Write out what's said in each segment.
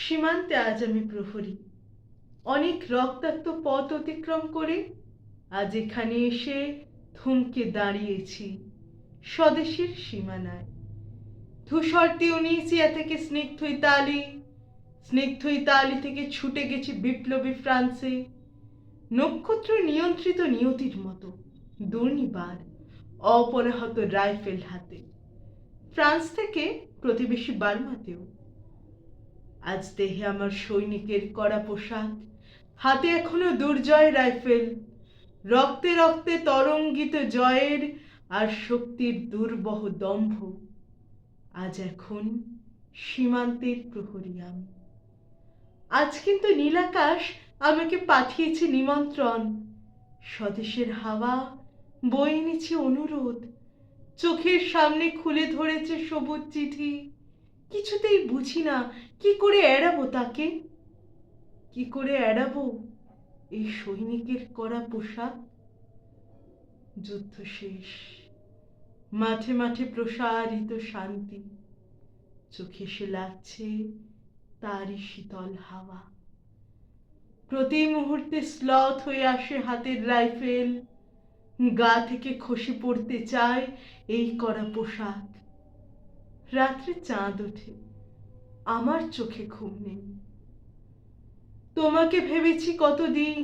সীমান্তে আজ আমি প্রহরী, অনেক রক্তাক্ত পথ অতিক্রম করে আজ এখানে এসে থমকে দাঁড়িয়েছি স্বদেশের সীমানায়। ধূসর তিউনিসিয়া থেকে স্নিগ্ধ ইতালি থেকে ছুটে গেছি বিপ্লবী ফ্রান্সে, নক্ষত্র নিয়ন্ত্রিত নিয়তির মতো দুর্নিবার অপরাহত রাইফেল হাতে। ফ্রান্স থেকে প্রতিবেশী বার্মাতেও আজ দেহে আমার সৈনিকের কড়া পোশাক, হাতে এখনো দুর্জয় রাইফেল, রক্তে রক্তে তরঙ্গিত জয়ের আর শক্তির দুর্বহ দম্ভ। আজ এখন সীমান্তের প্রহরী আমি। আজ কিন্তু নীলাকাশ আমাকে পাঠিয়েছে নিমন্ত্রণ, স্বদেশের হাওয়া বয়ে এনেছে অনুরোধ, চোখের সামনে খুলে ধরেছে সবুজ চিঠি। কিছুতেই বুঝি না কি করে এড়াবো তাকে, কি করে এড়াবো এই সৈনিকের করা পোশাক। যুদ্ধ শেষ, মাঠে মাঠে প্রসারিত শান্তি, চোখে এসে লাগছে তারই শীতল হাওয়া। প্রতি মুহূর্তে স্লথ হয়ে আসে হাতের রাইফেল, গা থেকে খসে পড়তে চায় এই করা পোশাক। রাত্রে চাঁদ ওঠে, আমার চোখে ঘুম নেই। তোমাকে ভেবেছি কতদিন,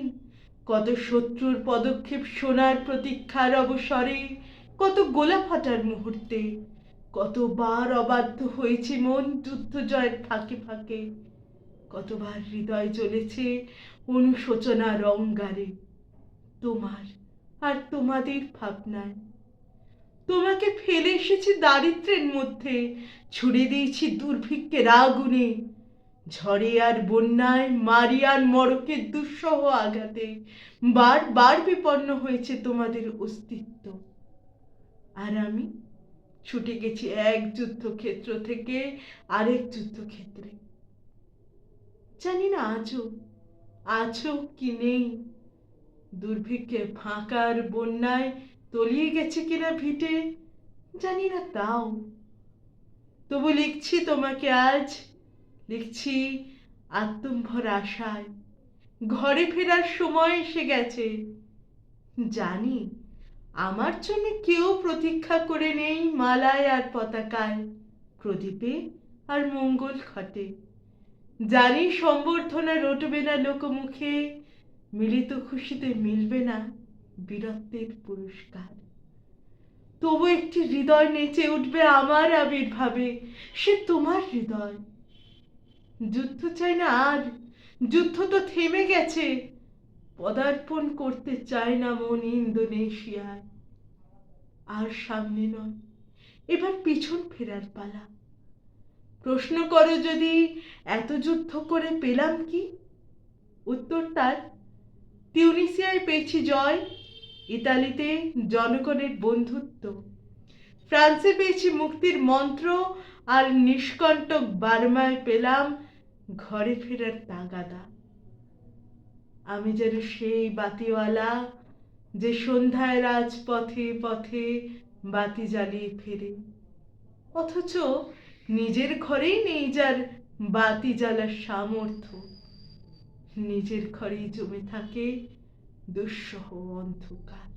কত শত্রুর পদক্ষেপ শোনার প্রতীক্ষার অবসরে, কত গোলা ফাটার মুহূর্তে, কতবার অবাধ্য হয়েছে মন যুদ্ধ জয়ের ফাঁকে ফাঁকে, কতবার হৃদয় জ্বলেছে অনুশোচনার অঙ্গারে তোমার আর তোমাদের ভাবনায়। তোমাকে ফেলে এসেছি দারিদ্র্যের মধ্যে, ছুড়ে দিয়েছি দুর্ভিক্ষের আগুনে, ঝড়ে আর বন্যায়, মারিয়ার মড়কের দুঃসহ আঘাতে বারবার বিপন্ন হয়েছে তোমাদের অস্তিত্ব। আর আমি ছুটে গেছি এক যুদ্ধক্ষেত্র থেকে আরেক যুদ্ধক্ষেত্রে। জানি না আজও কি নেই, দুর্ভিক্ষে ফাঁকার বন্যায় তলিয়ে গেছে কিনা ভিটে জানি না তাও। তবু লিখছি তোমাকে আজ, লিখছি আত্মম্ভর আশায়। ঘরে ফেরার সময় এসে গেছে, জানি আমার জন্য কেউ প্রতীক্ষা করে নেই মালায় আর পতাকায়, প্রদীপে আর মঙ্গল ঘটে। জানি সম্বর্ধনা রটবে না লোকমুখে, মিলিত খুশিতে মিলবে না বীরত্বের পুরস্কার। তবু একটি হৃদয় নেচে উঠবে আমার আবির্ভাবে, সে তোমার হৃদয়। যুদ্ধ চাই না আর, যুদ্ধ তো থেমে গেছে, পদার্পণ করতে চায় না মন ইন্দোনেশিয়ায়। আর সামনে নয়, এবার পিছন ফেরার পালা। প্রশ্ন করো যদি এত যুদ্ধ করে পেলাম কি, উত্তর তার তিউনিসিয়ায় পেয়েছি জয়, ইতালিতে জনগণের বন্ধুত্ব, ফ্রান্সে পেয়েছি মুক্তির মন্ত্র, আর নিষ্কণ্টক বার্মায় পেলাম ঘরে ফেরার তাগাদা। আমি যেন সেই বাতিওয়ালা যে সন্ধ্যায় রাজপথে পথে বাতি জ্বালিয়ে ফেরে, অথচ নিজের ঘরেই নেই যার বাতি জ্বালার সামর্থ্য, নিজের ঘরেই জমে থাকে দুঃসহ অন্ধকার।